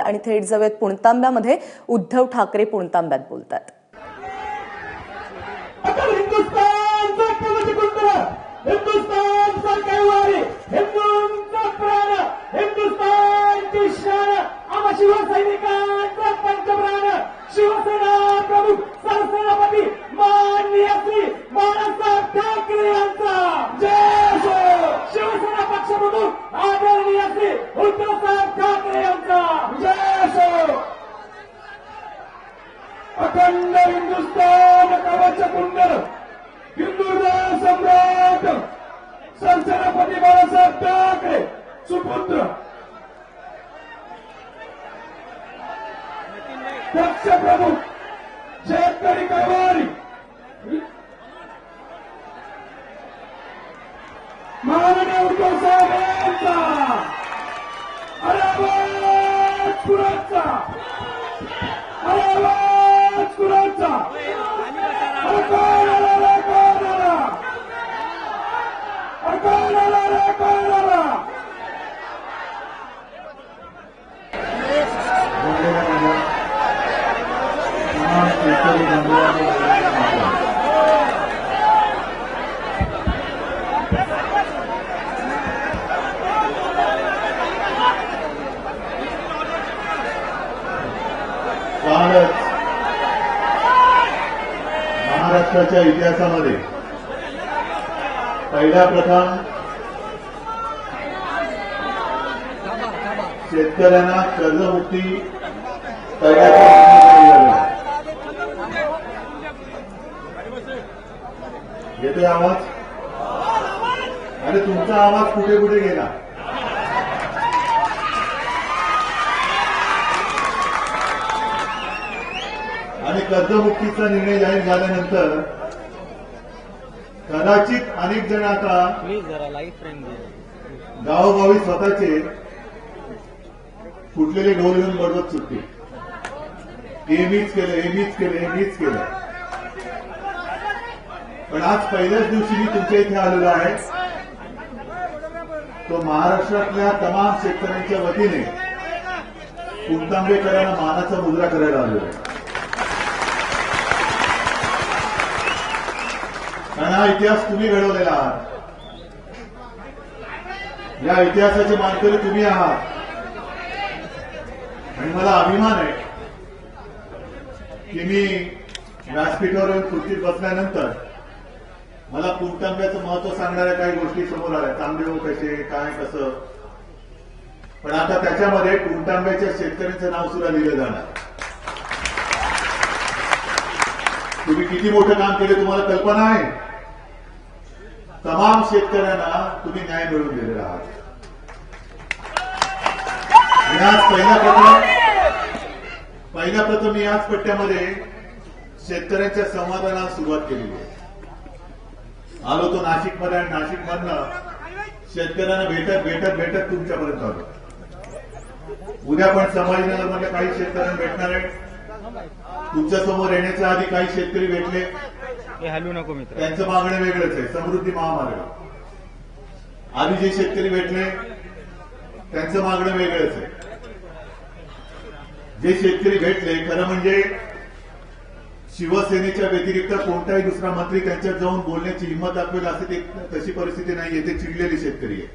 आणि थेट जाऊयात पुणतांब्यामध्ये उद्धव ठाकरे पुणतांब्यात बोलतात. शिवसैनिकांचा पंतप्रधान शिवसेना प्रमुख सरसेनापती माननीय श्री बाळासाहेब ठाकरे यांचा जय हो. शिवसेना पक्षप्रमुख आदरणीय श्री उद्धवसाहेब ठाकरे यांचा जय हो. अखंड हिंदुस्थान कवच कुंडल हिंदुराव सम्राट सरसेनापती बाळासाहेब ठाकरे सुपुत्र पक्ष प्रमुख शेतकरी कामगारी माननीय उद्धव साहेबांचा आवाज कुणाचा आवाज कुणाचा महाराष्ट्राच्या इतिहासामध्ये पहिल्या प्रथम शेतकऱ्यांना कर्जमुक्ती येतोय आवाज आणि तुमचा आवाज कुठे कुठे गेला. आणि कर्जमुक्तीचा निर्णय जाहीर झाल्यानंतर कदाचित अनेक जण आता गावोगावी स्वतःचे फुटलेले ढोल घेऊन बडवत सुटतील. हे मीच केलं, हे मीच केलं, हे मीच केलं. पण आज पहिल्याच दिवशी मी तुमच्या इथे आलेलो आहे. तो महाराष्ट्रातल्या तमाम शेतकऱ्यांच्या वतीने पुणतांबेकरांना मानाचा मुजरा करायला आलेलो आहे. कारण हा इतिहास तुम्ही घडवलेला आहात. या इतिहासाचे मानकरी तुम्ही आहात. आणि मला अभिमान आहे की मी व्यासपीठावर येऊन खुर्चीत बसल्यानंतर मला पुणतांब्याचं महत्व सांगणाऱ्या काही गोष्टी समोर आल्या. तांबे कसे, काय, कसं. पण आता त्याच्यामध्ये पुणतांब्याच्या शेतकऱ्यांचं नाव सुद्धा लिहिलं जाणार. तुम्ही किती मोठं काम केले तुम्हाला कल्पना आहे. तमाम शेतकऱ्यांना तुम्ही न्याय मिळवून दिलेला आहात. आणि आज पहिल्या प्रथम मी याच पट्ट्यामध्ये शेतकऱ्यांच्या संवादाला सुरुवात केलेली आहे. आलो तो नाशिकमध्ये आणि नाशिकमधनं शेतकऱ्यांना भेटत तुमच्यापर्यंत आलो. उद्या पण संभाजीनगरमध्ये काही शेतकऱ्यांना भेटणार आहे. तुमच्यासमोर येण्याच्या आधी काही शेतकरी भेटले. हलू नको मित्र, त्यांचं मागणं वेगळंच आहे. समृद्धी महामार्ग. आधी जे शेतकरी भेटले त्यांचं मागणं वेगळंच आहे. जे शेतकरी भेटले खरं म्हणजे शिवसेनेच्या व्यतिरिक्त कोणताही दुसरा मंत्री त्यांच्यात जाऊन बोलण्याची हिंमत दाखवेल असे तशी परिस्थिती नाहीये. ते चिडलेले शेतकरी आहे.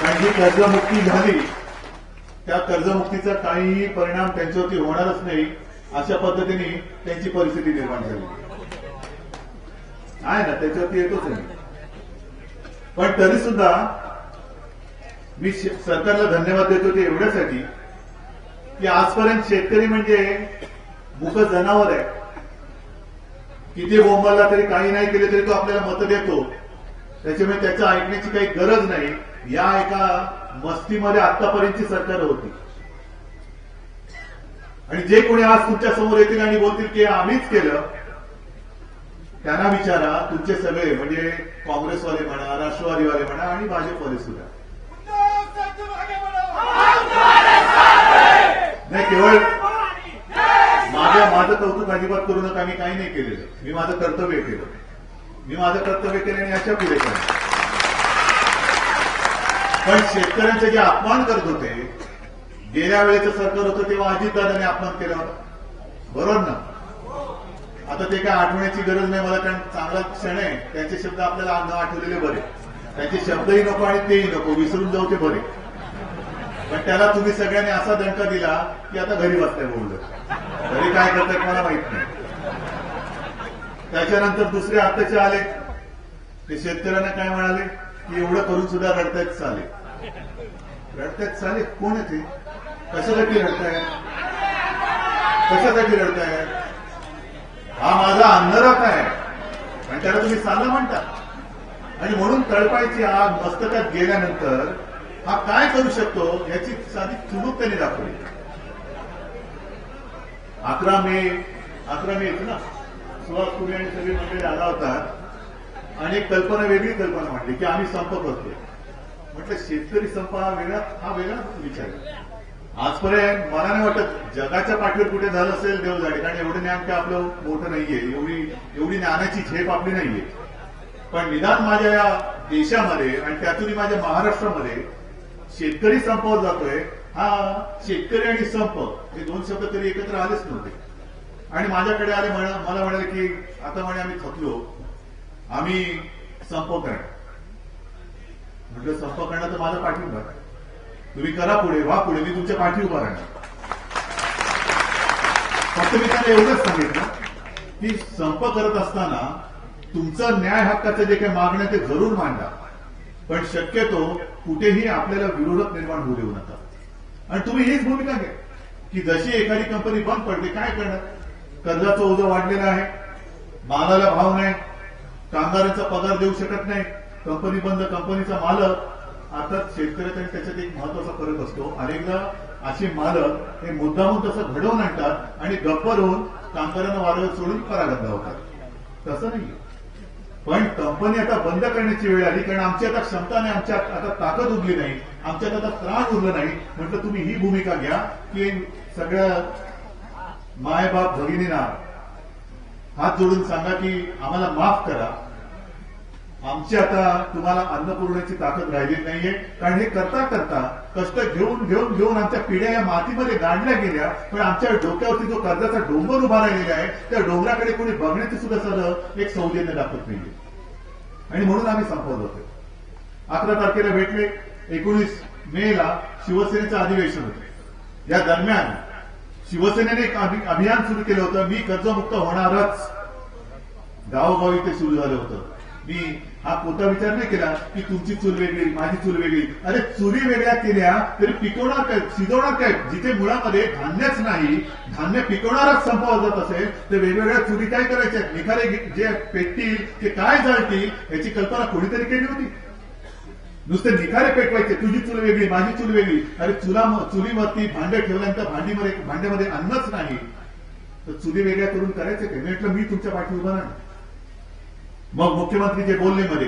कारण जी कर्जमुक्ती झाली त्या कर्जमुक्तीचा काहीही परिणाम त्यांच्यावरती होणारच नाही अशा पद्धतीने त्यांची परिस्थिती निर्माण झाली आहे ना. त्याच्यावरती येतोच नाही. पण तरी सुद्धा मी सरकारला धन्यवाद देतो ते एवढ्यासाठी की आजपर्यंत शेतकरी म्हणजे मुक जनावर आहे. किती बोंबाला तरी काही नाही केले तरी तो आपल्याला मतं देतो. त्याच्यामुळे त्याचं ऐकण्याची काही गरज नाही. या एका मस्तीमध्ये आतापर्यंतची सरकार होती. आणि जे कोणी आज तुमच्या समोर येतील आणि बोलतील की आम्हीच केलं त्यांना विचारा. तुमचे सगळे म्हणजे काँग्रेसवाले म्हणा, राष्ट्रवादीवाले म्हणा आणि भाजपवाले सुद्धा नाही. केवळ माझं कौतुक अजिबात करू नका. मी काही नाही केलेलं. मी माझं कर्तव्य केलं. मी माझं कर्तव्य केलं आणि अशा पुढे केलं. पण शेतकऱ्यांचे जे अपमान करत होते गेल्या वेळेचं सरकार होतं तेव्हा अजितदादांनी अपमान केला होता, बरोबर ना? आता ते काय आठवण्याची गरज नाही मला, कारण चांगला क्षण आहे. त्यांचे शब्द आपल्याला न आठवलेले बरे, त्यांचे शब्दही नको आणि तेही नको, विसरून जाऊ ते बरे. पण त्याला तुम्ही सगळ्यांनी असा दणका दिला की आता घरी बसताय बोललं. घरी काय करताय मला माहित नाही. त्याच्यानंतर दुसरे आत्ताचे आले, ते शेतकऱ्यांना काय म्हणाले की एवढं करून सुद्धा रडतायत चाले. रडतायत चाले कोण आहे ते? कशासाठी रडताय? कशासाठी रडताय? हा माझा अंधारात आहे आणि त्याला तुम्ही साला म्हणता. आणि म्हणून तळपायची आग मस्तकात गेल्यानंतर हा काय करू शकतो याची साधी चुणूक त्यांनी दाखवली. 11 मे येते ना, सुहास पुणे आणि सगळी मंडळी आला होतात आणि एक कल्पना, वेगळी कल्पना मांडली की आम्ही संप करतोय. म्हटलं शेतकरी संप हा वेगळा विचार आहे. आजपर्यंत मला नाही वाटत जगाच्या पाठीवर कुठे झालं असेल देवजाडी, कारण एवढं ज्ञान काय आपलं मोठं नाहीये, एवढी ज्ञानाची झेप आपली नाहीये. पण निदान माझ्या या देशामध्ये आणि त्यातूनही माझ्या महाराष्ट्रामध्ये शेतकरी संपावर जातोय. हा शेतकरी आणि संप हे दोन शब्द तरी एकत्र आलेच नव्हते. आणि माझ्याकडे आले, मला म्हणाले की आता म्हणे आम्ही थकलो, आम्ही संप करणार. म्हटलं संप करणार तर माझा पाठिंबा, तुम्ही करा पुढे, व्हा पुढे, मी तुमच्या पाठी उभा राहणार. फक्त मी त्यांना एवढंच सांगितलं की संप करत असताना तुमचं न्याय हक्काचं जे काही मागणं ते जरूर मांडा, पण शक्यतो कुठेही आपल्याला विरोधक निर्माण होऊ देऊ नका. आणि तुम्ही हीच भूमिका घ्या की जशी एखादी कंपनी बंद पडते काय करणार? कर्जाचं ओझं वाढलेलं आहे, मालाला भाव नाही, कामगारांचा पगार देऊ शकत नाही, कंपनी बंद, कंपनीचा मालक. अर्थात शेतकऱ्याचा आणि त्याच्यात एक महत्वाचा फरक असतो. अनेकदा असे मालक हे मुद्दामून तसं घडवून आणतात आणि गप्प राहून कामगारांना वारंवार सोडून परागत लावतात. तसं नाही. पण कंपनी आता बंद करण्याची वेळ आली, कारण आमची आता क्षमता नाही, आमच्यात आता ताकद उरली नाही, आमच्यात आता त्राण उरलं नाही. म्हटलं तुम्ही ही भूमिका घ्या की सगळ्या मायबाप भगिनींना हात जोडून सांगा की आम्हाला माफ करा, आमची आता तुम्हाला अन्नपूर्णाची ताकद राहिली नाहीये. कारण हे करता करता कष्ट घेऊन आमच्या पिढ्या या मातीमध्ये गाडल्या गेल्या, पण आमच्या डोक्यावरती जो कर्जाचा डोंगर उभा राहिलेला आहे त्या डोंगराकडे कोणी बघण्याची सुद्धा साधं एक सौजन्य दाखवत नाहीये. आणि म्हणून आम्ही संपवत होतो. 11 तारखेला भेटले, 19 मेला शिवसेनेचं अधिवेशन होतं. या दरम्यान शिवसेनेने एक अभियान सुरू केलं होतं, मी कर्जमुक्त होणारच. गावोगावी ते सुरू झालं होतं. मी हा कोणता विचार नाही केला की तुमची चूल वेगळी, माझी चूल वेगळी. अरे चुली वेगळ्या केल्या तरी पिकवणार काय, शिजवणार काय? जिथे मुळामध्ये धान्यच नाही, धान्य पिकवणारच संपवलं जात असेल तर वेगवेगळ्या चुली काय करायच्या? निखारे जे पेटतील ते काय जाळतील याची कल्पना कोणीतरी केली होती? नुसते निखारे पेटवायचे, तुझी चूल वेगळी, माझी चूल वेगळी. अरे चुलीवरती भांडे ठेवल्यानंतर भांड्यामध्ये अन्नच नाही तर चुली वेगळ्या करून करायचे काय? म्हटलं मी तुमच्या पाठी उभा नाही. मग मुख्यमंत्री जे बोलले मध्ये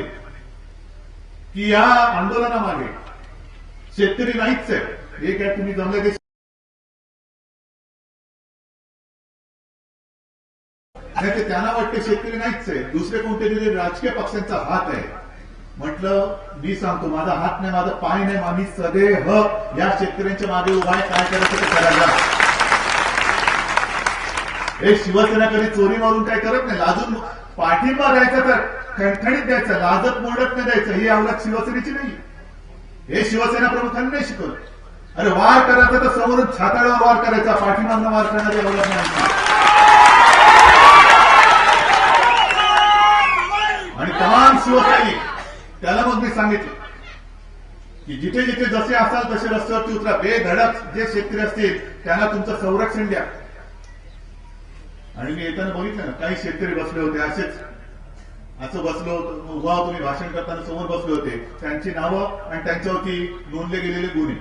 की या आंदोलनामागे शेतकरी नाहीच आहे, हे काय तुम्ही जमले ते त्यांना वाटते शेतकरी नाहीच आहे, दुसरे कोणत्यातरी राजकीय पक्षांचा हात आहे. म्हटलं मी सांगतो माझा हात नाही, माझा पाय नाही, आम्ही सदैव या शेतकऱ्यांच्या मागे उभा आहे. काय करायचं ते करायला. हे शिवसेना कधी चोरी मारून काय करत नाही. लाजून पाठिंबा द्यायचा तर खणखणीत द्यायचा, लाजत मोडत नाही द्यायचं. ही अवलग शिवसेनेची नाही, हे शिवसेना प्रमुखांनी नाही शिकवलं. अरे वार करायचा तर समोरून छाताळावर वार करायचा, पाठिंबांना वार करणारी अवलग नाही. आणि तमाम शिवसैनिक त्याला मग मी सांगितलं की जिथे जिथे जसे असाल तसे रस्त्यावरती उतरा, बेधडक जे शेतकरी असतील त्यांना तुमचं संरक्षण द्या. आणि मी येताना बघितलं ना, काही शेतकरी बसले होते असेच, असं बसलो उभा होतो मी भाषण करताना, समोर बसले होते. त्यांची नावं आणि त्यांच्यावरती नोंदले गेलेले गुन्हे,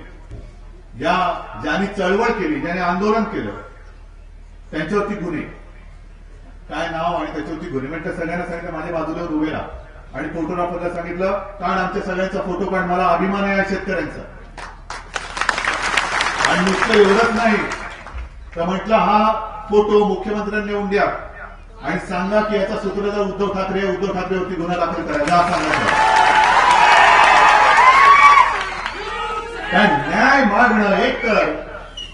ज्यांनी चळवळ केली, ज्याने आंदोलन केलं त्यांच्यावरती गुन्हे, काय नाव आणि त्याच्यावरती गुन्हे. म्हणजे सगळ्यांना सांगितलं माझ्या बाजूला उभे राहा आणि फोटोग्राफरला सांगितलं कारण आमच्या सगळ्यांचा फोटो काढ, मला अभिमान आहे या शेतकऱ्यांचा. आणि नुसतं एवढंच नाही तर म्हटलं हा फोटो मुख्यमंत्र्यांनी नेऊन द्या आणि सांगा की याचा सूत्रधार उद्धव ठाकरेवरती गुन्हा दाखल करायचा सांगायचं. काय न्याय मागणं एक तर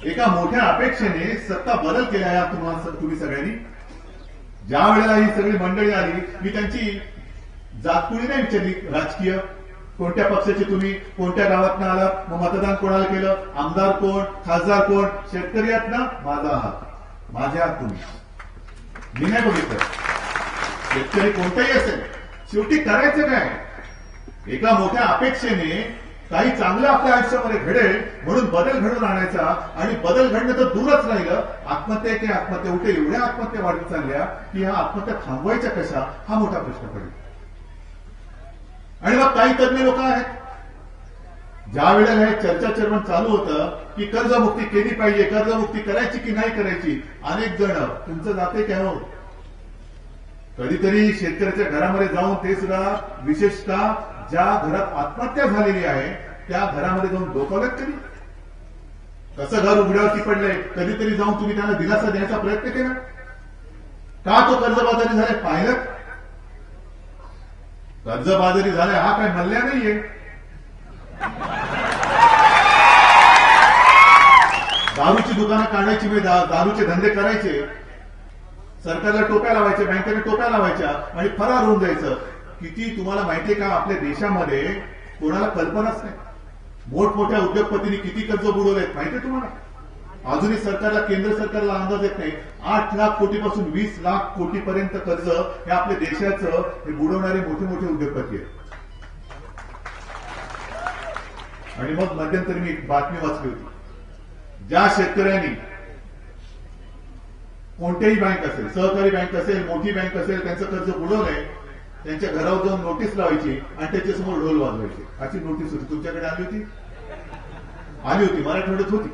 एका मोठ्या अपेक्षेने सत्ता बदल केला या तुम्ही सगळ्यांनी. ज्या वेळेला ही सगळी मंडळी आली, मी त्यांची जातकुळी नाही विचारली राजकीय, कोणत्या पक्षाचे तुम्ही, कोणत्या गावातनं आलात, मग मतदान कोणाला केलं, आमदार कोण, खासदार कोण, शेतकरी आहात ना, माझा आहात, माझे आहात तुम्ही. मी नाही बघितलं. शेतकरी कोणताही असेल, शेवटी करायचं काय, एका मोठ्या अपेक्षेने काही चांगलं आपल्या आयुष्यामध्ये घडेल म्हणून बदल घडवून आणायचा. आणि बदल घडणं तर दूरच राहिलं, आत्महत्या की आत्महत्या उठे एवढ्या आत्महत्या वाढत चालल्या की ह्या आत्महत्या थांबवायच्या कशा, हा मोठा प्रश्न पडेल. आणि मग काही तज्ञ लोक आहेत, ज्या वेळेला हे चर्चा चर्वण चालू होतं की कर्जमुक्ती केली पाहिजे, कर्जमुक्ती करायची की नाही करायची, अनेक जण तुमचं जाते काय हो, कधीतरी शेतकऱ्याच्या घरामध्ये जाऊन, ते सुद्धा विशेषतः ज्या घरात आत्महत्या झालेली आहे त्या घरामध्ये जाऊन डोकावत कधी, कसं घर उघड्यावरती पडलंय, कधीतरी जाऊन तुम्ही त्यांना दिलासा द्यायचा प्रयत्न केला का? तो कर्जबाजारी झालाय पाहिलं? कर्जबाजारी झालाय हा काय मल्ल्या नाहीये. दारूची दुकानं काढायची, दारूचे धंदे करायचे, सरकारला टोप्या लावायच्या, बँकेने टोप्या लावायच्या आणि फरार होऊन जायचं. किती तुम्हाला माहितीये का आपल्या देशामध्ये कोणाला कल्पनाच नाही, मोठमोठ्या उद्योगपतींनी किती कर्ज बुडवलेत माहितीये तुम्हाला? अजूनही सरकारला, केंद्र सरकारला अंदाज येत नाही. 8 लाख कोटीपासून 20 लाख कोटीपर्यंत कर्ज हे आपल्या देशाचं हे बुडवणारे मोठे मोठे उद्योगपती आहेत. आणि मग मध्यंतरी मी एक बातमी वाचली होती, ज्या शेतकऱ्यांनी कोणत्याही बँक असेल, सहकारी बँक असेल, मोठी बँक असेल, त्यांचं कर्ज बुडवलंय, त्यांच्या घरावर जाऊन नोटीस लावायची आणि त्याच्यासमोर ढोल वाजवायची. अशी नोटीस होती, तुमच्याकडे आली होती? आली होती, मराठवाड्यात होती.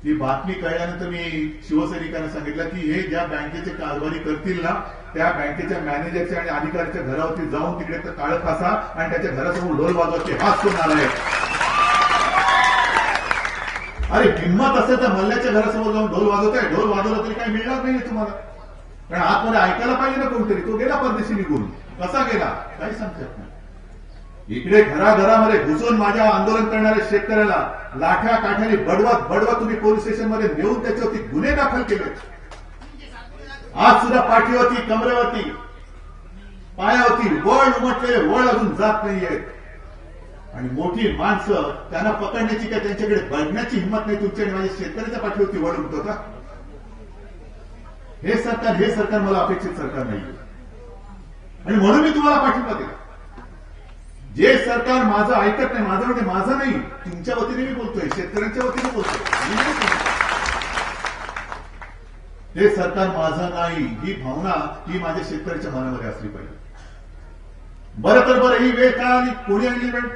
ती बातमी कळल्यानंतर मी शिवसैनिकांना सांगितलं की हे ज्या बँकेचे कारभारी करतील ना, त्या बँकेच्या मॅनेजरच्या आणि अधिकाऱ्याच्या घरावरती जाऊन तिकडे तर काळं फासा आणि त्याच्या घरासमोर ढोल वाजवायचे. हाच कोण आलाय? अरे हिंमत असेल तर मल्ल्याच्या घरासमोर जाऊन ढोल वाजवताय, ढोल वाजवला तरी काही मिळणार नाही तुम्हाला, कारण आतमध्ये ऐकायला पाहिजे ना कोणतरी. तो गेला परदेशी निघून, कसा गेला काही सांगतात नाही. इकडे घराघरामध्ये घुसून माझ्या आंदोलन करणाऱ्या शेतकऱ्याला लाठ्या काठ्याने बडवत तुम्ही पोलीस स्टेशनमध्ये नेऊन त्याच्यावरती गुन्हे दाखल केले. आज सुद्धा पाठीवरती, कमरेवरती, पायावरती वळ उमटलेले वळ अजून जात नाहीये. आणि मोठी माणसं त्यांना पकडण्याची काय, त्यांच्याकडे बघण्याची हिंमत नाही तुमची, आणि माझ्या शेतकऱ्याच्या पाठीवरती वळ उमटतो का? हे सरकार मला अपेक्षित सरकार नाही. आणि म्हणून मी तुम्हाला पाठिंबा दिला. जे सरकार माझं ऐकत नाही, माझं म्हणजे माझं नाही, तुमच्या वतीने मी बोलतोय, शेतकऱ्यांच्या वतीने बोलतोय, ते सरकार माझं नाही, ही भावना ही माझ्या शेतकऱ्याच्या मनामध्ये असली पाहिजे. बरं तर बरं, ही वेळ का आली, कोणी आणली वेळ?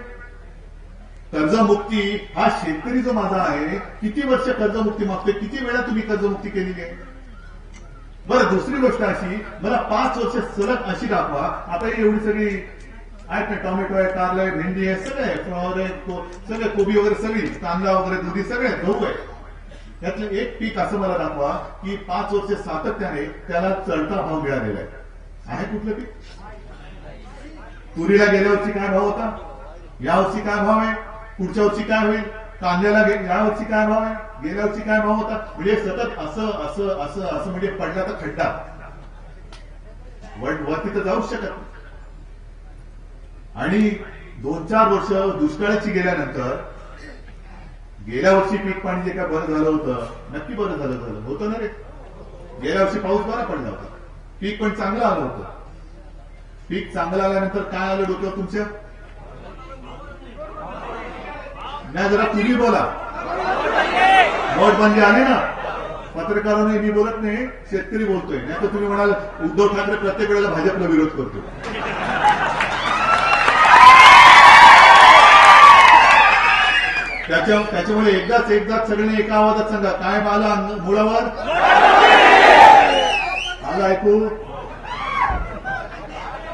कर्जमुक्ती हा शेतकरी जो माझा आहे, किती वर्ष कर्जमुक्ती मागतोय, किती वेळा तुम्ही कर्जमुक्ती केलेली आहे? बरं, दुसरी गोष्ट अशी, मला 5 वर्ष सलग अशी दाखवा. आता एवढी सगळी आहेत ना, टोमॅटो आहे, कारला आहे, भेंडी आहे, सगळे फ्लॉवर आहे, सगळे कोबी वगैरे, सगळी कांदा वगैरे, दुधी सगळे, गहू आहे, यातलं एक पीक असं मला दाखवा की 5 वर्ष सातत्याने त्याला चढता भाव मिळालेला आहे. कुठलं पीक? तुरीला गेल्या वर्षी काय भाव होता, यावर्षी काय भाव आहे, पुढच्या वर्षी काय होईल? कांद्याला यावर्षी काय भाव आहे, गेल्या वर्षी काय भाव होता? म्हणजे सतत असं असं असं असं म्हणजे पडला तर खड्डा, वरती तर जाऊच शकत नाही. आणि 2-4 वर्ष दुष्काळाची गेल्यानंतर, गेल्या वर्षी पीक पाणी जे काय बरं झालं होतं, नक्की बरं झालं होतं ना रे. गेल्या वर्षी पाऊस बरा पडला होता, पीक पण चांगलं आलं होतं. पीक चांगलं आल्यानंतर काय आलं डोक्यावर तुमच्या? नाही, जरा तुम्ही बोला. नोटबंदी आली ना, पत्रकारांनी मी बोलत नाही, शेतकरी बोलतोय. नाही तर तुम्ही म्हणाल उद्धव ठाकरे प्रत्येक वेळेला भाजपला विरोध करतो. त्याच्यामुळे एकदाच सगळ्यांनी एका आवाजात सांगा, काय आलं मुळावर? आलं ऐकू?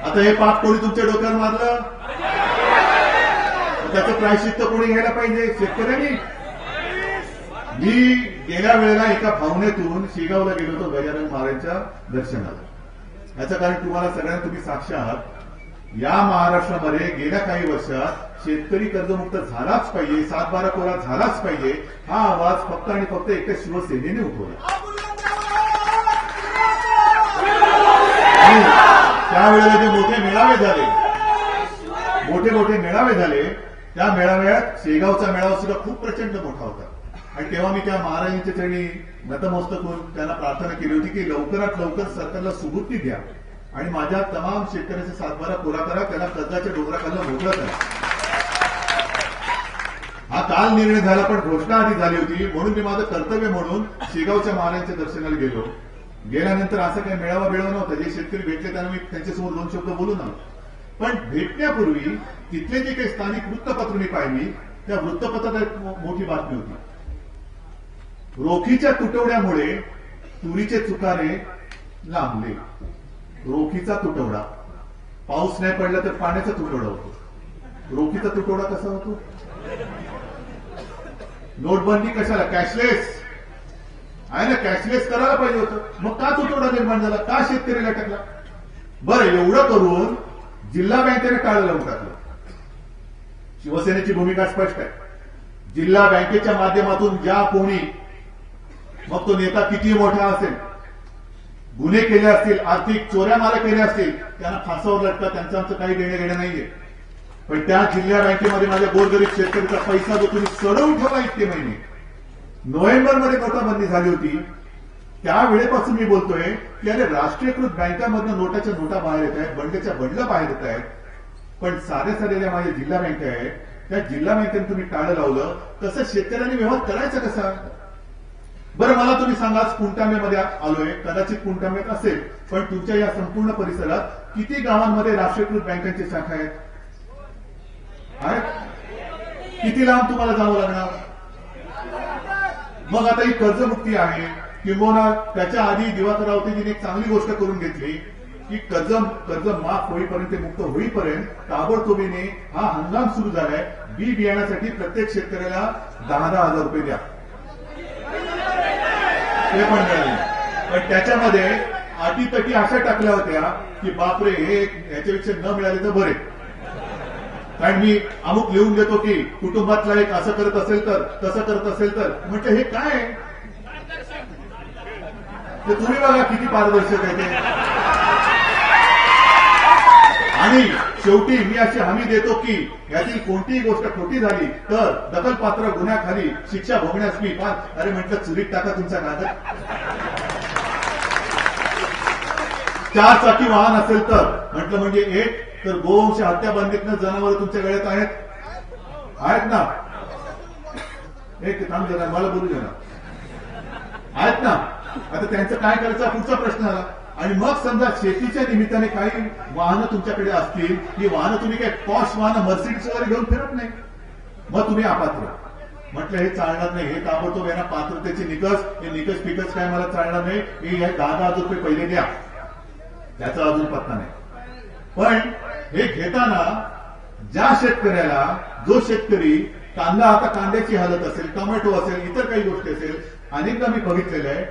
आता हे पाप कोणी तुमच्या डोक्यावर मारलं, त्याचं प्रायश्चित्त कोणी घ्यायला पाहिजे? शेतकऱ्यांनी. मी गेल्या वेळेला एका भावनेतून शेगावला गेलो होतो गजानन महाराजांच्या दर्शनाला. याचं कारण तुम्हाला सगळ्यांना, तुम्ही साक्ष आहात, या महाराष्ट्रामध्ये गेल्या काही वर्षात शेतकरी कर्जमुक्त झालाच पाहिजे, 7/12 कोरा झालाच पाहिजे, हा आवाज फक्त आणि फक्त एका शिवसेनेने उठवला. आणि त्यावेळेला जे मोठे मेळावे झाले, त्या मेळाव्यात शेगावचा मेळावा सुद्धा खूप प्रचंड मोठा होता. आणि तेव्हा मी त्या महाराजांच्या चरणी नतमस्तक होऊन त्यांना प्रार्थना केली होती की लवकरात लवकर सरकारला सुबुद्धी द्या आणि माझ्या तमाम शेतकऱ्याचा 7/12 कोरा करा, त्याला कर्जाच्या डोंगराखालनं मोकळं करा. हा काल निर्णय झाला, पण घोषणा आधी झाली होती. म्हणून मी माझं कर्तव्य म्हणून शेगावच्या महाराजांच्या दर्शनाला गेलो. गेल्यानंतर असं काही मेळावा नव्हता. जे शेतकरी भेटले त्यांना मी त्यांच्यासमोर 2 शब्द बोलून आलो. पण भेटण्यापूर्वी तिथले जे काही स्थानिक वृत्तपत्र मी पाहिली, त्या वृत्तपत्रात एक मोठी बातमी होती. रोखीच्या तुटवड्यामुळे तुरीचे चुकारे लांबले. रोखीचा तुटवडा, पाऊस नाही पडला तर पाण्याचा तुटवडा होतो. रोखीचा तुटवडा कसा होतो? नोटबंदी कशाला? कॅशलेस आहे ना, कॅशलेस करायला पाहिजे होतं. मग का तुटवडा निर्माण झाला? का शेतकरी लटकला? बरं, एवढं करून जिल्हा बँकेने टाळं लावून टाकलं. शिवसेनेची भूमिका स्पष्ट आहे. जिल्हा बँकेच्या माध्यमातून ज्या कोणी, मग तो नेता किती मोठा असेल, गुन्हे केले असतील, आर्थिक चोऱ्यामाऱ्या केल्या असतील, त्यांना फासावर लटका, त्यांचं आमचं काही देणं नाहीये. पण त्या जिल्हा बँकेमध्ये माझ्या गोरगरीब शेतकऱ्याचा पैसा जो तुम्ही चढवून ठेवला इतके महिने, नोव्हेंबरमध्ये नोटाबंदी झाली होती, त्यावेळेपासून मी बोलतोय की अरे राष्ट्रीयकृत बँकांमधनं नोटाच्या नोटा बाहेर येत आहेत, बंडच्या बंडला बाहेर येत आहेत. पण साध्या ज्या माझ्या जिल्हा बँका आहेत, त्या जिल्हा बँकेने तुम्ही टाळं लावलं. तसं शेतकऱ्यांनी व्यवहार करायचा कसा? बरं, मला तुम्ही सांगा, आज पुणतांब्यामध्ये आलोय, कदाचित पुणतांब्यात असेल, पण तुमच्या या संपूर्ण परिसरात किती गावांमध्ये राष्ट्रीयकृत बँकांची शाखा आहेत? किती लांब तुम्हाला जावं लागणार? मग आता ही कर्जमुक्ती आहे, किंबहुना त्याच्या आधी दिवाकर रावतेजींनी एक चांगली गोष्ट करून घेतली की कर्ज माफ होईपर्यंत, मुक्त होईपर्यंत ताबडतोबीने हा हंगाम सुरू झालाय. बी बियाण्यासाठी प्रत्येक शेतकऱ्याला 10,000 रुपये द्या. ते पण मिळाले. पण त्याच्यामध्ये अटीतटी अशा टाकल्या होत्या की बापरे, हे याच्यापेक्षा न मिळाले तर बरे. कारण मी अमुक लिहून देतो की कुटुंबातला एक असं करत असेल तर, तसं करत असेल तर. म्हटलं हे काय? ते तुम्ही बघा किती पारदर्शक आहे ते. आणि शेवटी मी अशी हमी देतो की यातील कोणतीही गोष्ट खोटी झाली तर दखलपात्र गुन्ह्याखाली शिक्षा भोगण्यास मी अरे म्हटलं चुलीत टाका तुमचा कागद. 4 चाकी वाहन असेल तर म्हटलं, म्हणजे एक तर गोवंश हत्या बंदीतनं जनावर तुमच्या गळ्यात आहेत ना? एक थांब जरा, मला बोलू दे ना. आहेत ना? आता त्यांचं काय करायचं पुढचा प्रश्न आला. आणि मग समजा शेतीच्या निमित्ताने काही वाहनं तुमच्याकडे असतील, ही वाहनं तुम्ही काय पॉश वाहनं मर्सिडीज वगैरे घेऊन फिरत नाही, मग तुम्ही अपात्र. म्हटलं हे चालणार नाही. हे ताबडतोब यांना पात्रतेचे निकष, हे निकष पिकस काय मला चालणार नाही. हे 10,000 रुपये पहिले द्या, त्याचा अजून पत्ता नाही. पण हे घेताना ज्या शेतकऱ्याला, जो शेतकरी कांदा, आता कांद्याची हालत असेल, टोमॅटो असेल, इतर काही गोष्टी असेल, अनेकदा मी बघितलेलं आहे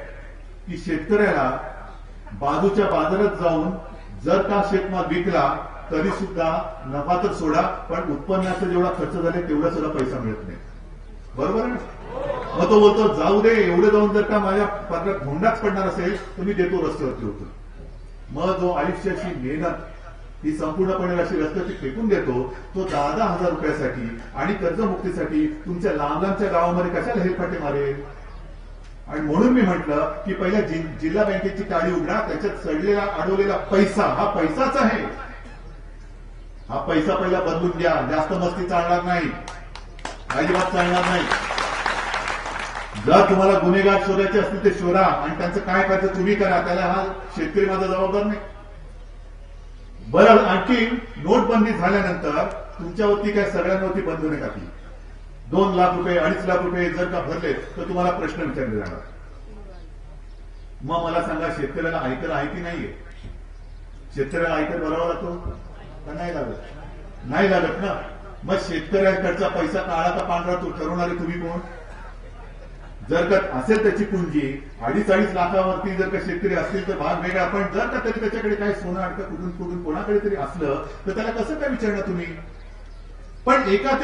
की शेतकऱ्याला बाजूच्या बाजारात जाऊन जर का शेतमाल विकला तरी सुद्धा नफा तर सोडा, पण उत्पन्नाचा जेवढा खर्च झाला तेवढा सुद्धा पैसा मिळत नाही. बरोबर आहे? मग तो बोलतो जाऊ दे, एवढे जाऊन जर का माझ्या पत्रात भोंडाच पडणार असेल तर मी देतो रस्त्यावरती होतो. मग जो आयुष्याची मेहनत ही संपूर्णपणे अशी रस्त्यावरती फेकून देतो, तो 10,000 रुपयासाठी आणि कर्जमुक्तीसाठी तुमच्या लांब लांबच्या गावामध्ये कशाला हेलपाटे मारेल? आणि म्हणून मी म्हटलं की पहिल्या जिल्हा बँकेची टाळी उघडा, त्याच्यात सडलेला अडवलेला पैसा हा पैसाच आहे. हा पैसा पहिला बदलून द्या. जास्त मस्ती चालणार नाही, अजिबात चालणार नाही. जर तुम्हाला गुन्हेगार शोधायचे असतील ते शोधा आणि त्यांचं काय करायचं तुम्ही करा, त्याला हा शेतकरी माझा जबाबदार नाही. बरं, आणखी नोटबंदी झाल्यानंतर तुमच्यावरती काय सगळ्यांवरती बंधने टाकली. 2 लाख रुपये, 2.5 लाख रुपये जर का भरले तर तुम्हाला प्रश्न विचारले जाणार. मग मला सांगा, शेतकऱ्याला आयकर आहे की नाहीये? शेतकऱ्याला आयकर भरावा लागतो का नाही लागत? नाही लागत ना. मग शेतकऱ्यांकडचा पैसा काळा का पांढरा तो ठरवणारे तुम्ही कोण? जर का असेल त्याची पुंजी 2.5 लाखावरती जर का शेतकरी असतील तर भाग वेगळा, पण जर का तरी त्याच्याकडे काही सोनं अडकं कुठून कोणाकडे तरी असलं तर त्याला कसं काय विचारणार तुम्ही? पण एकात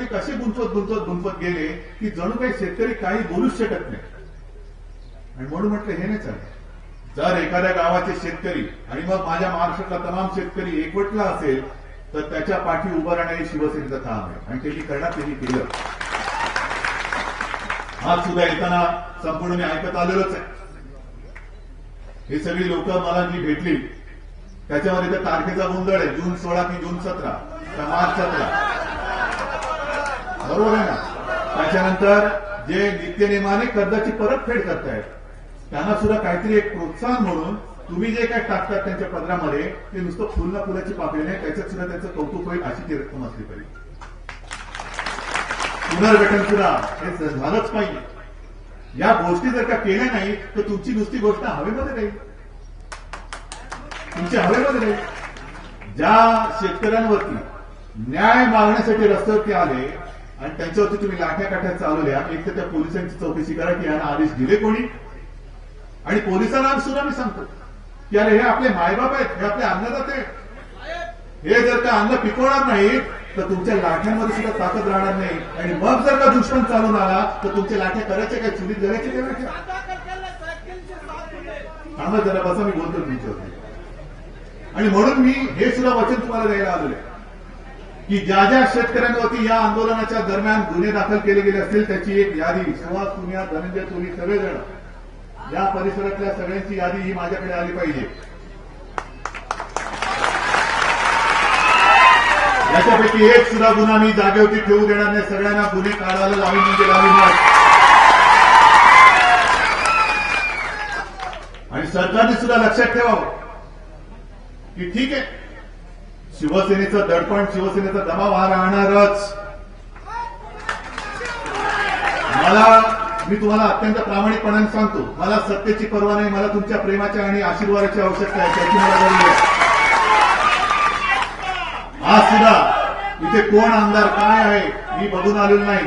एक असे गुंतवत गेले की जणू काही शेतकरी काही बोलूच शकत नाही. आणि म्हणून म्हटलं हे नाही चालेल. जर एखाद्या गावाचे शेतकरी आणि मग माझ्या महाराष्ट्रातला तमाम शेतकरी एकवटला असेल तर त्याच्या पाठी उभं राहण्याचे शिवसेनेचं काम आहे आणि त्यांनी करणार त्यांनी केलं. आज सुद्धा येताना संपूर्ण मी ऐकत आलेलोच आहे. हे सगळी लोक मला जी भेटली त्याच्यामध्ये त्या तारखेचा गोंधळ आहे. जून 16 की जून 17 का मार्च 17, बरोबर आहे ना. त्याच्यानंतर जे नित्यनेमाने कर्जाची परतफेड करतायत त्यांना सुद्धा काहीतरी एक प्रोत्साहन म्हणून तुम्ही जे काय टाकतात त्यांच्या पदरामध्ये ते नुसतं फुल ना फुलाची पाकळी नाही, त्याच्यात सुद्धा त्यांचं कौतुक होईल अशी ती रक्कम असली पाहिजे. पुनर्गठन सुद्धा हे झालंच पाहिजे. या गोष्टी जर का केल्या नाही तर तुमची नुसती गोष्ट हवेमध्ये राहील, तुमच्या हवेमध्ये राहील. ज्या शेतकऱ्यांवरती न्याय मागण्यासाठी रस्त्यावरती आले आणि त्यांच्यावरती तुम्ही लाठ्या काठ्या चालवल्या, एक तर त्या पोलिसांची चौकशी करा की यांना आदेश दिले कोणी. आणि पोलिसांना सुद्धा मी सांगतो की अरे हे आपले मायबाप आहेत, हे आपले अन्नदाते आहेत. हे जर का अन्न पिकवणार नाही तर तुमच्या लाठ्यांमध्ये सुद्धा ताकद राहणार नाही. आणि मग जर का दुश्मन चालून आला तर तुमच्या लाठ्या करायच्या काय, चुलीत घालायचे काय लाठ्या. थांबा जरा बसा, मी बोलतो तुमच्यावरती. आणि म्हणून मी हे सुद्धा वचन तुम्हाला द्यायला आलेलं आहे की ज्या ज्या शेतकऱ्यांवरती या आंदोलनाच्या दरम्यान गुन्हे दाखल केले गेले असतील त्याची एक यादी, सुहास पुनिया, धनंजय तुम्ही सगळेजण या परिसरातल्या सगळ्यांची यादी ही माझ्याकडे आली पाहिजे. याच्यापैकी एक सुद्धा गुन्हा मी जागेवरती ठेवू देणार नाही. सगळ्यांना गुन्हे काढायला लावीन म्हणजे लावीन. आणि सरकारने सुद्धा लक्षात ठेवावं की ठीक आहे, शिवसेनेचं दडपण, शिवसेनेचा दबाव हा राहणारच. मी तुम्हाला अत्यंत प्रामाणिकपणाने सांगतो, मला सत्तेची पर्वा नाही, मला तुमच्या प्रेमाच्या आणि आशीर्वादाची आवश्यकता आहे, त्याची मला गरज आहे. आज सुद्धा इथे कोण आमदार काय आहे मी बघून आलेलो नाही.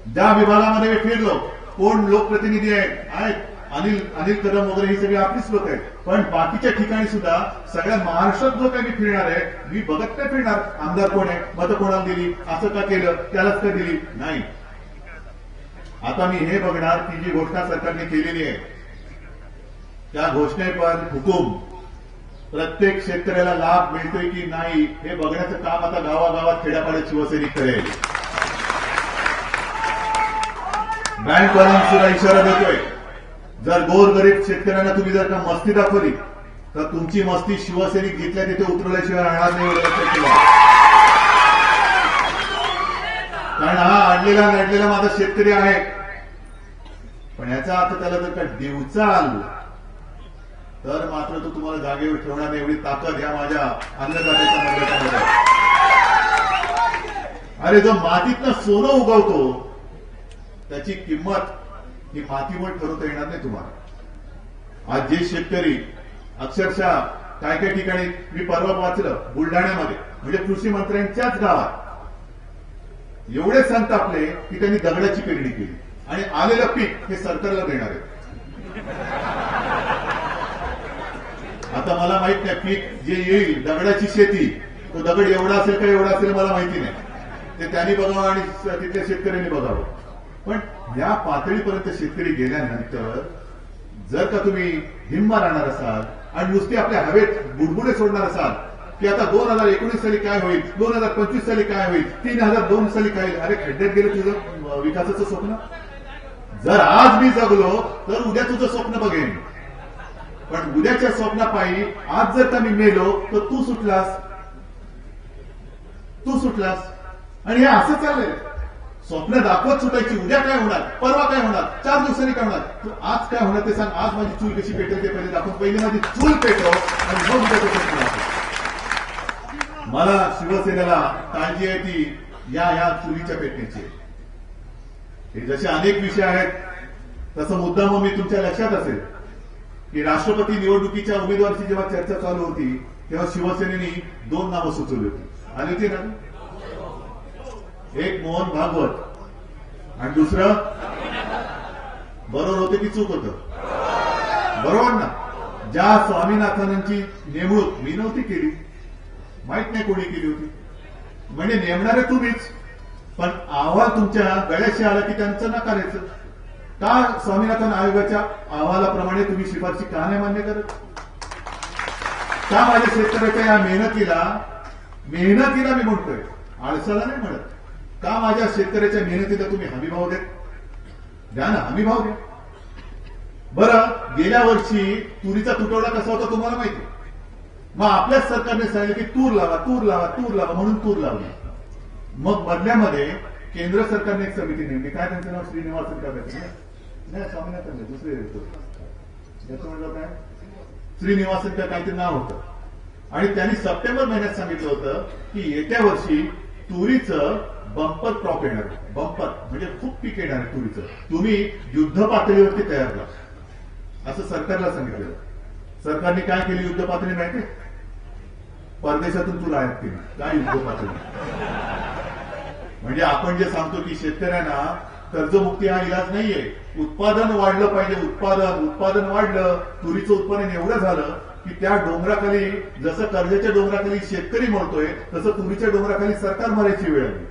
ज्या विभागामध्ये मी फिरलो कोण लोकप्रतिनिधी आहेत, अनिल कदम वगैरे ही सगळी आपलीच लोक आहेत. पण बाकीच्या ठिकाणी सुद्धा सगळ्या महाराष्ट्रात जो काही मी फिरणार आहे मी बघत नाही फिरणार आमदार कोण आहे, मतं कोणाला दिली, असं का केलं, त्यालाच का दिली नाही. आता मी हे बघणार की जी घोषणा सरकारने केलेली आहे त्या घोषणेपर हुकूम प्रत्येक शेतकऱ्याला लाभ मिळतोय की नाही हे बघण्याचं काम आता गावागावात खेड्यापाड्यात शिवसैनिक करेल. बँकवाल्यांना सुद्धा इशारा देतोय, जर गोरगरीब शेतकऱ्यांना तुम्ही जर का मस्ती दाखवली तर तुमची मस्ती शिवसैनिक जिथल्या तिथे उतरवल्याशिवाय राहणार नाही. लक्षात ठेवा. कारण हा अडलेला माझा शेतकरी आहे, पण याचा अर्थ त्याला जर का दिवचाल तर मात्र तो तुम्हाला जागेवर ठेवणार नाही. एवढी ताकद या माझ्या अन्नदात्याच्या मर्यादामध्ये आहे. अरे जो मातीतनं सोनं उगवतो त्याची किंमत ही मातीवर ठरवता येणार नाही तुम्हाला. आज जे शेतकरी अक्षरशः काय काय ठिकाणी मी परवा वाचलं बुलढाण्यामध्ये म्हणजे कृषी मंत्र्यांच्याच गावात एवढे संतापले की त्यांनी दगडाची पेरणी केली आणि आलेलं पीक हे सरकारला देणार आहे. आता मला माहित नाही पीक जे येईल दगडाची शेती तो दगड एवढा असेल का एवढा असेल मला माहिती नाही, ते त्यांनी बघावं आणि तिथल्या शेतकऱ्यांनी बघावं. पण या पातळीपर्यंत शेतकरी गेल्यानंतर जर का तुम्ही हिंमा राहणार असाल आणि नुसती आपल्या हवेत बुडबुडे सोडणार असाल की आता 2019 साली काय होईल, 2025 साली काय होईल, 3002 साली काय होईल, अरे खड्ड्यात गेलं तुझं विकासाचं स्वप्न. जर आज मी जगलो तर उद्या तुझं स्वप्न बघेन, पण उद्याच्या स्वप्नापायी आज जर का मी मेलो तर तू सुटलास. आणि हे असं चाललंय. स्वप्न दाखवत सुटायची, उद्या काय होणार, परवा काय होणार, 4 दिवसांनी काय होणार, तू आज काय होणार ते सांग. आज माझी चूल कशी पेटेल ते पहिले दाखवून पहिली माझी चूल पेटव आणि मग उद्याचं स्वप्न दाखव. मला शिवसेनेला काळजी आहे ती या चुलीच्या पेटण्याची. हे जसे अनेक विषय आहेत तसं मुद्दा मग मी तुमच्या लक्षात असेल की राष्ट्रपती निवडणुकीच्या उमेदवाराची जेव्हा चर्चा चालू होती तेव्हा शिवसेनेने 2 नावं सुचवली होती. आली होती ना, एक मोहन भागवत आणि दुसरं बरोबर होते की चूक होतं, बरोबर ना. ज्या स्वामीनाथनांची नेमणूक मी नव्हती केली, माहित नाही कोणी केली होती, म्हणजे नेमणारे तुम्हीच, पण अहवाल तुमच्या गळ्याशी आला की त्यांचं नकारायचं. का स्वामीनाथन आयोगाच्या अहवालाप्रमाणे तुम्ही शिफारशी का नाही मान्य करत? का माझ्या शेतकऱ्याच्या या मेहनतीला मी म्हणतोय, आळसाला नाही म्हणत, का माझ्या शेतकऱ्याच्या मेहनतीला तुम्ही हमीभाव देत? द्या ना, हमीभाव द्या. बरं, गेल्या वर्षी तुरीचा तुटवडा कसा होता तुम्हाला माहिती? मग आपल्याच सरकारने सांगितलं की तूर लावा म्हणून तूर लावली. मग बदल्यामध्ये केंद्र सरकारने एक समिती नेमली. काय त्यांचं नाव? श्रीनिवासन नाही, स्वामीनाथन नाही, दुसरे त्याचं म्हणलं काय, श्रीनिवासन का काहीतरी नाव होतं. आणि त्यांनी सप्टेंबर महिन्यात सांगितलं होतं की येत्या वर्षी तुरीचं बंपर क्रॉप येणार. बंपर म्हणजे खूप पीक येणार आहे तुरीचं, तुम्ही युद्ध पातळीवरती तयार करा असं सरकारला सांगितलं. सरकारने काय केली युद्ध पातळी माहिती? परदेशातून तूर आयात केली. काय युद्ध पातळी? म्हणजे आपण जे सांगतो की शेतकऱ्यांना कर्जमुक्ती हा इलाज नाहीये. उत्पादन वाढलं पाहिजे. उत्पादन वाढलं, तुरीचं उत्पादन एवढं झालं की त्या डोंगराखाली जसं कर्जाच्या डोंगराखाली शेतकरी मरतोय तसं तुरीच्या डोंगराखाली सरकार मरायची वेळ आली.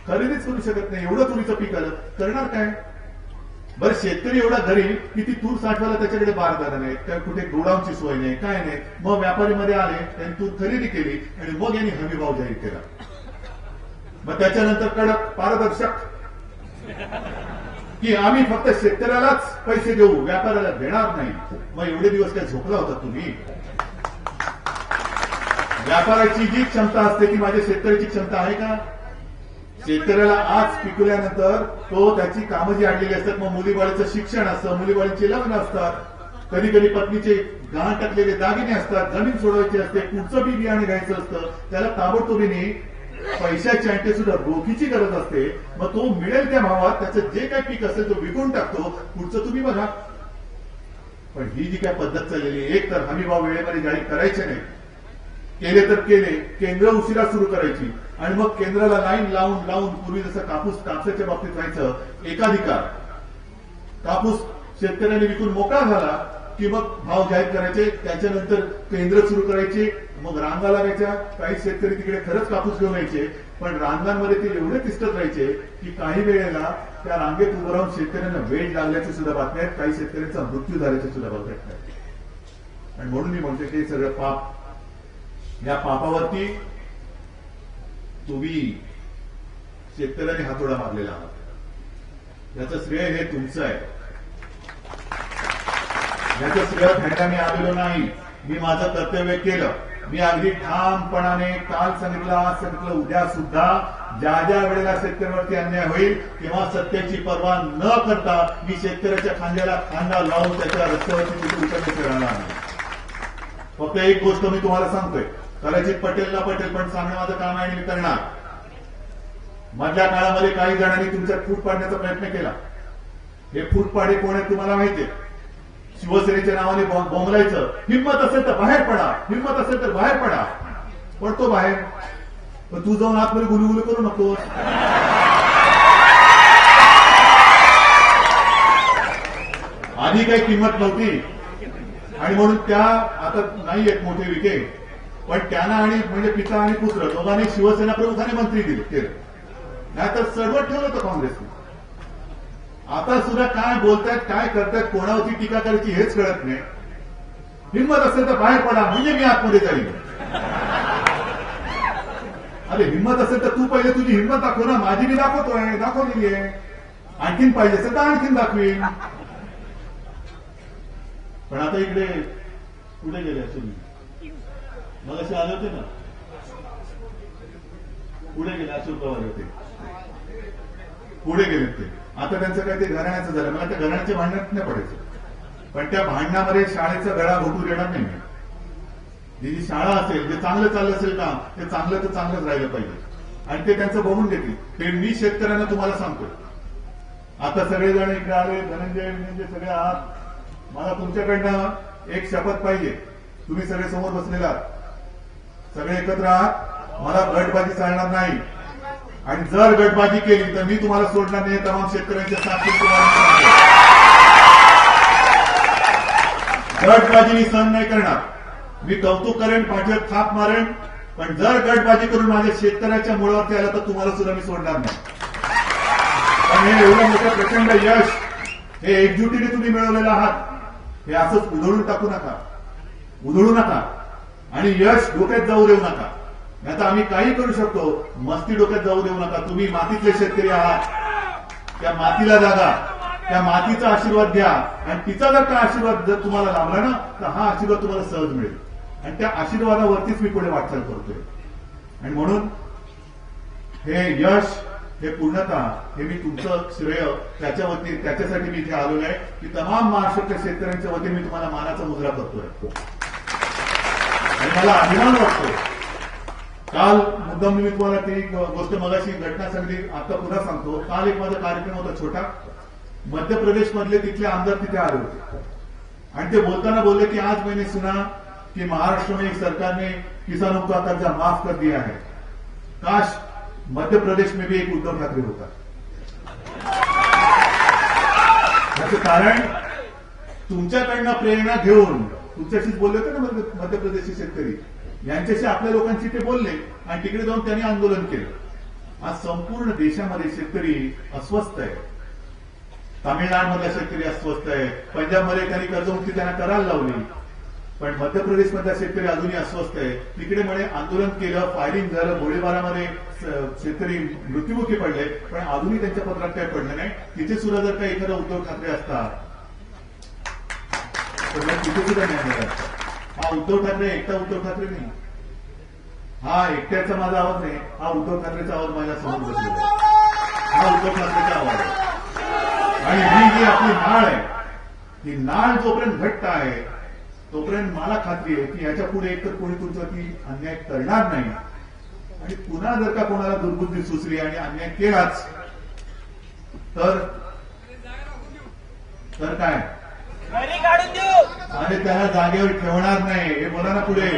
खरेदीच करू शकत नाही, एवढं तुरीचं पीक आलं, करणार काय? बरं, शेतकरी एवढा गरीब की ती तूर साठवायला त्याच्याकडे बारदाना नाहीत, काय कुठे गोडाऊनची सोय नाही, काय नाही. मग व्यापारीमध्ये आले, त्यांनी तूर खरेदी केली आणि मग यांनी हमीभाव जाहीर केला. मग त्याच्यानंतर कडक पारदर्शक की आम्ही फक्त शेतकऱ्यालाच पैसे देऊ, व्यापाऱ्याला देणार नाही. मग एवढे दिवस काय झोपला होता तुम्ही? व्यापाराची जी क्षमता असते ती माझ्या शेतकऱ्याची क्षमता आहे का? शेतकऱ्याला आज पिकवल्यानंतर तो त्याची कामं जी आणलेली असतात, मग मुलीबाळीचं शिक्षण असतं, मुलीबाळीचे लग्न असतात, कधी कधी पत्नीचे गहाण टाकलेले दागिने असतात, जमीन सोडवायची असते, पुढचं बी बियाणे घ्यायचं असतं, त्याला ताबडतोबीने पैशाची आणखी सुद्धा रोखीची गरज असते. मग तो मिळेल त्या भावात त्याचं जे काही पीक असेल तो विकून टाकतो, पुढचं तुम्ही बघा. पण ही जी काय पद्धत चाललेली, एक तर हमीभाव वेळेमध्ये जाहीर करायचे नाही, केले तर केले, केंद्र उशिरा सुरू करायची आणि मग केंद्राला लाईन लावून पूर्वी जसं कापसाच्या बाबतीत व्हायचं, एकाधिकार कापूस शेतकऱ्यांनी विकून मोकळा झाला की मग भाव जाहीर करायचे, त्याच्यानंतर केंद्र सुरू करायचे, मग रांगा लागायच्या. काही शेतकरी तिकडे खरंच कापूस घेऊन यायचे, पण रांगांमध्ये ते एवढे तिष्ठत राहायचे की काही वेळेला त्या रांगेत उभं राहून शेतकऱ्यांना वेळ लागल्याची सुद्धा बातम्या आहेत, काही शेतकऱ्यांचा मृत्यू झाल्याची सुद्धा बातम्या आहेत. आणि म्हणून मी म्हणतो की हे सगळं पाप, या पापावरती तुम्ही शेतकऱ्यांनी हातोडा मारलेला आहात. याचं श्रेय हे तुमचं आहे. याचं श्रेय घ्यायला मी आलेलो नाही. मी माझं कर्तव्य केलं. मी अगदी ठामपणाने काल सांगितलं, आज सांगितलं, उद्या सुद्धा ज्या ज्या वेळेला शेतकऱ्यावरती अन्याय होईल तेव्हा सत्याची पर्वा न करता मी शेतकऱ्याच्या खांद्याला खांदा लावून त्याच्या रस्त्यावरती तिथे उतरण्याचे राहणार नाही. फक्त एक गोष्ट मी तुम्हाला सांगतोय, कदाचित पटेल ना पटेल, पण सांगणं माझं काम आहे आणि मी करणार. मधल्या काळामध्ये काही जणांनी तुमच्यात फूट पाडण्याचा प्रयत्न केला. हे फूटपाडे कोण आहेत तुम्हाला माहितीये? शिवसेनेच्या नावाने बोंबलायचं, हिंमत असेल तर बाहेर पडा, हिंमत असेल तर बाहेर पडा. पडतो बाहेर, पण तू जाऊन आतमध्ये गुलगुल करू नकोस. आधी काही किंमत नव्हती आणि म्हणून त्या आता नाही आहेत मोठे विके, पण त्यांना आणि म्हणजे पिता आणि पुत्र दोघांनी शिवसेना प्रमुखाने मंत्री केलं, नाहीतर सर्व ठेवलं होतं काँग्रेसने. आता सुद्धा काय बोलतायत, काय करतायत, कोणावरती टीका करायची हेच कळत नाही. हिंमत असेल तर बाहेर पडा म्हणजे मी आतमध्ये जाईल. अरे हिंमत असेल तर तू पहिले तुझी हिंमत दाखव ना. माझी मी दाखवतोय, दाखवलेली आहे. आणखीन पाहिजे असेल तर आणखीन दाखवीन. पण आता इकडे पुढे गेले तुम्ही, मग असे आले होते ना, पुढे गेले अशोक पवार होते, पुढे गेले ते. आता त्यांचं काय ते घराण्याचं झालं. मला त्या घराण्याच्या भांडणात नाही पडायचं, पण त्या भांडणामध्ये शाळेचा गळा घोटू देणार नाही मी. जी शाळा असेल, जे चांगलं चाललं असेल काम, ते चांगलं तर चांगलंच राहिलं पाहिजे आणि ते त्यांचं बघून घेतील. ते मी शेतकऱ्यांना तुम्हाला सांगतोय. आता सगळेजण इकडे आले, धनंजय सगळे आहात. मला तुमच्याकडनं एक शपथ पाहिजे. तुम्ही सगळे समोर बसलेला आहात, सगळे एकत्र आहात. मला गटबाजी चालणार नाही आणि जर गटबाजी केली तर मी तुम्हाला सोडणार नाही. तमाम शेतकऱ्यांच्या साक्षी गटबाजी मी सहन नाही करणार. मी कौतुक करेन, पाठीवर थाप मारेन, पण जर गटबाजी करून माझ्या शेतकऱ्याच्या मुळावरती आला तर तुम्हाला सुद्धा मी सोडणार नाही. पण हे एवढं मोठं प्रचंड यश हे एकजुटीने तुम्ही मिळवलेलं आहात, हे असंच उधळून टाकू नका, उधळू नका आणि यश डोक्यात जाऊ देऊ नका. नाही तर आम्ही काही करू शकतो, मस्ती डोक्यात जाऊ देऊ नका. तुम्ही मातीतले शेतकरी आहात, त्या मातीला जागा, त्या मातीचा आशीर्वाद घ्या आणि तिचा जर का आशीर्वाद जर तुम्हाला लाभला ना तर हा आशीर्वाद तुम्हाला सहज मिळेल आणि त्या आशीर्वादावरतीच मी पुढे वाटचाल करतोय. आणि म्हणून हे यश, हे पूर्णता, हे मी तुमचं श्रेय त्याच्यासाठी मी इथे आलेलो आहे की तमाम महाराष्ट्रातल्या शेतकऱ्यांच्या वतीने मी तुम्हाला मानाचा मुजरा करतोय आणि मला अभिमान वाटतो. काल मुद्दाम मी तुम्हाला ती गोष्ट मगाशी घटना सांगली, आता पुन्हा सांगतो. काल एक माझा कार्यक्रम होता छोटा, मध्य प्रदेश मधले तिथले आमदार तिथे आले होते आणि ते बोलताना बोलले की आज मैंने सुना कि महाराष्ट्र में एक सरकार ने किसानों का कर्जा माफ कर दिया है. काश मध्य प्रदेश में भी एक उद्धव ठाकरे होता. याचं कारण तुमच्याकडनं प्रेरणा घेऊन, तुमच्याशीच बोलले होते ना मध्य प्रदेशचे शेतकरी, यांच्याशी आपल्या लोकांशी ते बोलले आणि तिकडे जाऊन त्यांनी आंदोलन केलं. आज संपूर्ण देशामध्ये शेतकरी अस्वस्थ आहे. तामिळनाडूमधला शेतकरी अस्वस्थ आहे, पंजाबमध्ये त्यांनी कर्जमुक्ती त्यांना करायला लावली, पण मध्य प्रदेशमधला शेतकरी अजूनही अस्वस्थ आहे. तिकडे म्हणे आंदोलन केलं, फायरिंग झालं, गोळीबारामध्ये शेतकरी मृत्युमुखी पडले, पण अजूनही त्यांच्या पत्रात काही पडलं नाही. तिथे सुद्धा जर का एखादा उद्धव ठाकरे असता तर तिथे सुद्धा न्याय मिळाला असता. हा उद्धव ठाकरे एकटा उद्धव ठाकरे नाही, हा एकट्याचा माझा आवाज नाही, हा उद्धव ठाकरेचा आवाज माझ्या समोर बसलेला आहे. हा उद्धव ठाकरेचा आवाज आहे आणि ही जी आपली नाळ आहे, ही नाळ जोपर्यंत घट्ट आहे तोपर्यंत मला खात्री आहे की याच्या पुढे एकतर कोणी तुमच्यावरती अन्याय करणार नाही आणि पुन्हा जर का कोणाला दुर्बुद्धी सुचली आणि अन्याय केलाच तर काय आणि त्याला जागेवर ठेवणार नाही, हे बोला ना पुढे.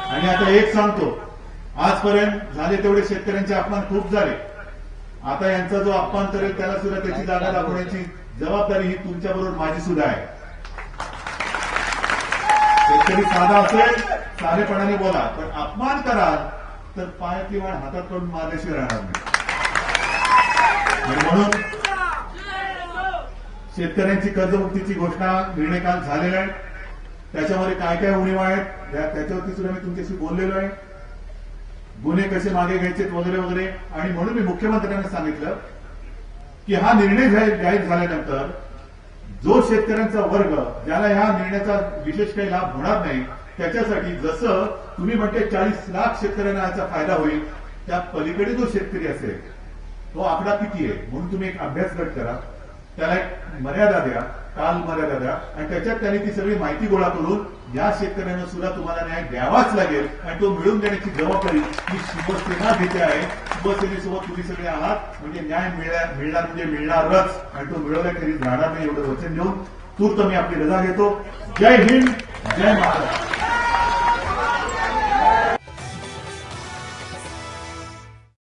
आणि आता एक सांगतो, आजपर्यंत झाले तेवढे शेतकऱ्यांचे अपमान खूप झाले. आता यांचा जो अपमान करेल त्याला सुद्धा त्याची जागा दाखवण्याची जबाबदारी ही तुमच्याबरोबर माझी सुद्धा आहे. शेतकरी साधा असेल, साधेपणाने बोला, पण अपमान कराल तर पायातली वाण हातात काढून मारल्याशिवाय राहणार नाही. आणि म्हणून शेतकऱ्यांची कर्जमुक्तीची घोषणा निर्णय काल झालेला आहे. त्याच्यामध्ये काय काय उणीवा आहेत त्याच्यावरती सुद्धा मी तुमच्याशी बोललेलो आहे. गुन्हे कसे मागे घ्यायचे वगैरे वगैरे. आणि म्हणून मी मुख्यमंत्र्यांना सांगितलं की हा निर्णय जाहीर झाल्यानंतर जो शेतकऱ्यांचा वर्ग ज्याला ह्या निर्णयाचा विशेष काही लाभ होणार नाही त्याच्यासाठी जसं तुम्ही म्हणते 40 लाख शेतकऱ्यांना याचा फायदा होईल, त्या पलीकडे जो शेतकरी असेल तो आकडा किती आहे म्हणून तुम्ही एक अभ्यास गट करा, त्याला एक मर्यादा द्या, काल मर्यादा द्या आणि त्याच्यात त्यांनी ती सगळी माहिती गोळा करून या शेतकऱ्यांना सुद्धा तुम्हाला न्याय द्यावाच लागेल आणि तो मिळवून देण्याची जबाबदारी ही शिवसेना घेते आहे. शिवसेनेसोबत तुम्ही सगळे आहात म्हणजे न्याय मिळणार म्हणजे मिळणारच आणि तो मिळवल्याखेरीज राहणार नाही एवढं वचन देऊन तूर्त मी आपली रजा घेतो. जय हिंद, जय महाराष्ट्र.